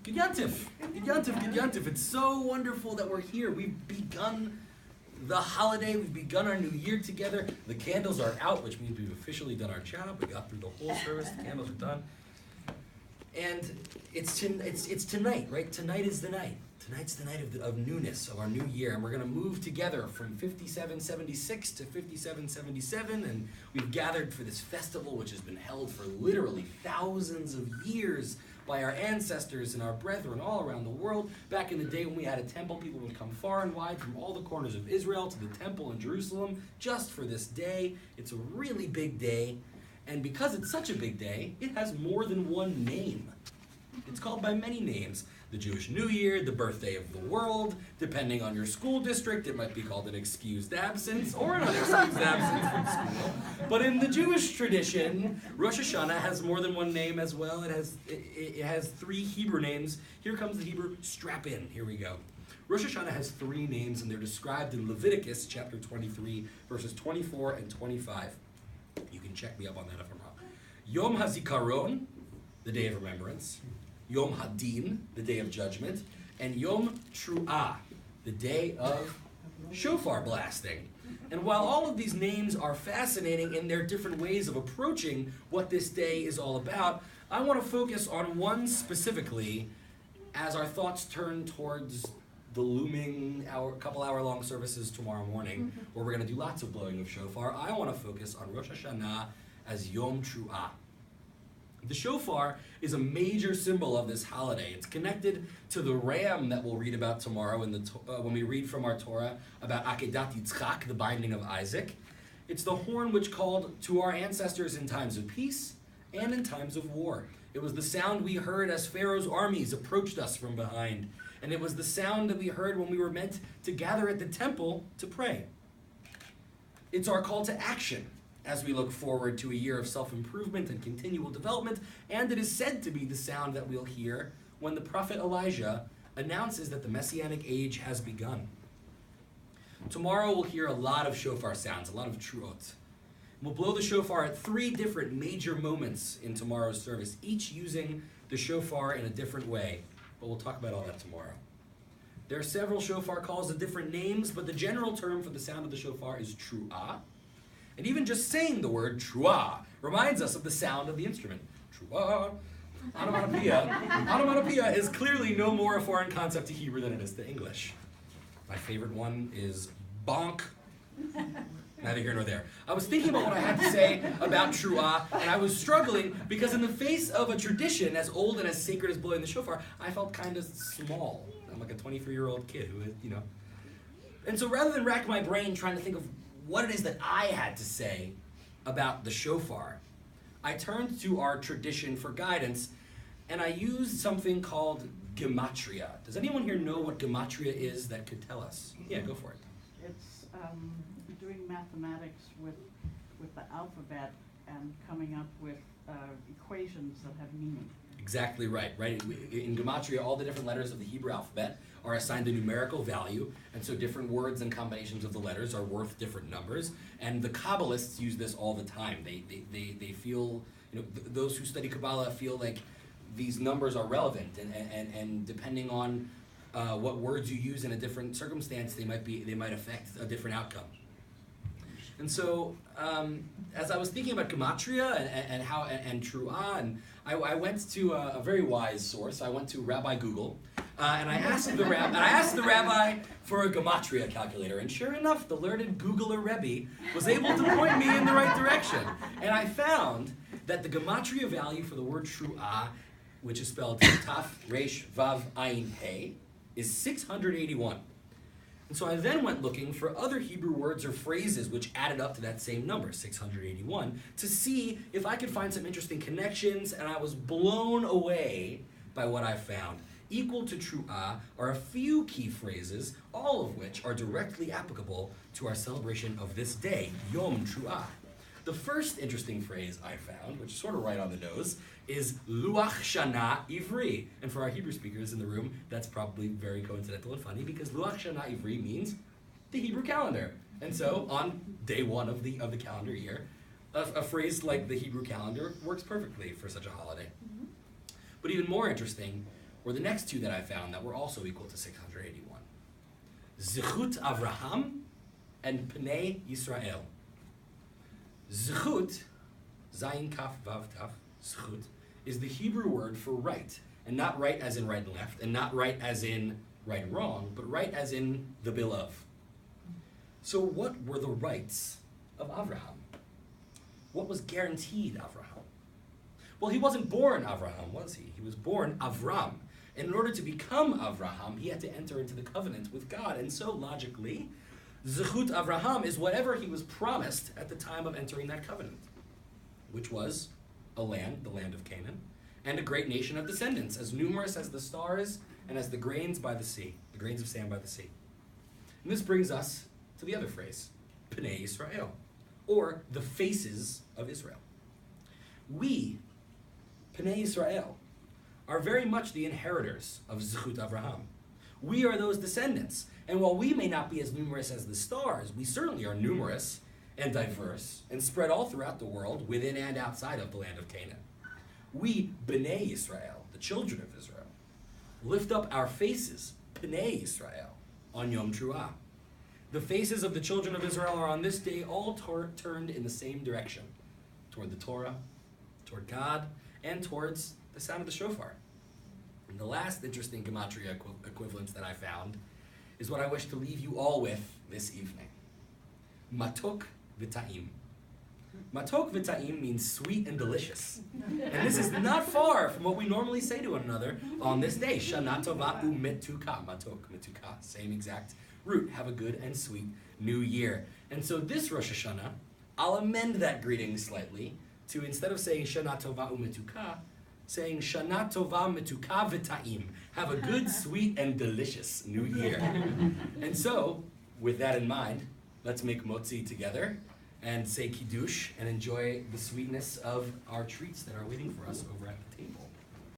Good Yantif. Good Yantif, good Yantif. It's so wonderful that we're here. We've begun the holiday. We've begun our new year together. The candles are out, which means we've officially done our job. We got through the whole service. The candles are done. And it's tonight, right? Tonight is the night. Tonight's the night of newness, of our new year, and we're going to move together from 5776 to 5777, and we've gathered for this festival which has been held for literally thousands of years by our ancestors and our brethren all around the world. Back in the day when we had a temple, people would come far and wide from all the corners of Israel to the temple in Jerusalem just for this day. It's a really big day, and because it's such a big day, it has more than one name. It's called by many names. The Jewish New Year, the birthday of the world. Depending on your school district, it might be called an excused absence or an unexcused absence from school. But in the Jewish tradition, Rosh Hashana has more than one name as well. It has three Hebrew names. Here comes the Hebrew. Strap in. Here we go. Rosh Hashana has three names, and they're described in Leviticus chapter 23, verses 24 and 25. You can check me up on that if I'm wrong. Yom HaZikaron, the day of remembrance. Yom Hadin, the day of judgment, and Yom Tru'ah, the day of shofar blasting. And while all of these names are fascinating in their different ways of approaching what this day is all about, I want to focus on one specifically as our thoughts turn towards the looming couple hour long services tomorrow morning, where we're going to do lots of blowing of shofar. I want to focus on Rosh Hashanah as Yom Tru'ah. The shofar is a major symbol of this holiday. It's connected to the ram that we'll read about tomorrow when we read from our Torah about Akedat Yitzchak, the binding of Isaac. It's the horn which called to our ancestors in times of peace and in times of war. It was the sound we heard as Pharaoh's armies approached us from behind. And it was the sound that we heard when we were meant to gather at the temple to pray. It's our call to action as we look forward to a year of self-improvement and continual development, and it is said to be the sound that we'll hear when the prophet Elijah announces that the Messianic age has begun. Tomorrow we'll hear a lot of shofar sounds, a lot of truot. We'll blow the shofar at three different major moments in tomorrow's service, each using the shofar in a different way, but we'll talk about all that tomorrow. There are several shofar calls with different names, but the general term for the sound of the shofar is tru'ah. And even just saying the word tru'ah reminds us of the sound of the instrument. Tru'ah, onomatopoeia. Onomatopoeia is clearly no more a foreign concept to Hebrew than it is to English. My favorite one is bonk. Neither here nor there. I was thinking about what I had to say about tru'ah, and I was struggling because in the face of a tradition as old and as sacred as blowing the shofar, I felt kind of small. I'm like a 23-year-old kid who, And so rather than rack my brain trying to think of what it is that I had to say about the shofar, I turned to our tradition for guidance, and I used something called gematria. Does anyone here know what gematria is that could tell us? Yeah, go for it. It's doing mathematics with the alphabet and coming up with equations that have meaning. Exactly right. In gematria, all the different letters of the Hebrew alphabet are assigned a numerical value, and so different words and combinations of the letters are worth different numbers. And the Kabbalists use this all the time. They feel, those who study Kabbalah feel like these numbers are relevant, and depending on what words you use in a different circumstance, they might affect a different outcome. And so, as I was thinking about gematria and tru'ah, and I went to a very wise source. I went to Rabbi Google, and I asked the rabbi for a gematria calculator. And sure enough, the learned Googler Rebbe was able to point me in the right direction. And I found that the gematria value for the word tru'ah, which is spelled Taf Resh Vav Ayin He, is 681. And so I then went looking for other Hebrew words or phrases which added up to that same number, 681, to see if I could find some interesting connections, and I was blown away by what I found. Equal to tru'ah are a few key phrases, all of which are directly applicable to our celebration of this day, Yom Tru'ah. The first interesting phrase I found, which is sort of right on the nose, is Luach Shana Ivri. And for our Hebrew speakers in the room, that's probably very coincidental and funny, because Luach Shana Ivri means the Hebrew calendar. And so on day one of the calendar year, a phrase like the Hebrew calendar works perfectly for such a holiday. But even more interesting, were the next two that I found that were also equal to 681. Zechut Avraham and Pnei Yisrael. Zechut, Zayin Kaf Vav Taf, Zechut, is the Hebrew word for right. And not right as in right and left, and not right as in right and wrong, but right as in the bill of. So what were the rights of Avraham? What was guaranteed Avraham? Well, he wasn't born Avraham, was he? He was born Avram. And in order to become Avraham, he had to enter into the covenant with God. And so, logically, Zechut Avraham is whatever he was promised at the time of entering that covenant, which was a land, the land of Canaan, and a great nation of descendants, as numerous as the stars and as the grains by the sea, the grains of sand by the sea. And this brings us to the other phrase, Pnei Yisrael, or the faces of Israel. We, Pnei Yisrael, are very much the inheritors of Zechut Avraham. We are those descendants, and while we may not be as numerous as the stars, we certainly are numerous and diverse and spread all throughout the world, within and outside of the land of Canaan. We, Bnei Israel, the children of Israel, lift up our faces, Pnei Israel, on Yom Truah. The faces of the children of Israel are on this day all turned in the same direction, toward the Torah, toward God, and towards the sound of the shofar. And the last interesting gematria equivalence that I found is what I wish to leave you all with this evening. Matok v'ta'im. Matok v'ta'im means sweet and delicious. And this is not far from what we normally say to one another on this day. Shana tova u'metuka. Matok, metuka. Same exact root. Have a good and sweet new year. And so this Rosh Hashana, I'll amend that greeting slightly to, instead of saying Shana tova u'metuka, saying Shana tova metuka v'ta'im. Have a good, sweet, and delicious new year. And so, with that in mind, let's make motzi together and say kiddush and enjoy the sweetness of our treats that are waiting for us over at the table.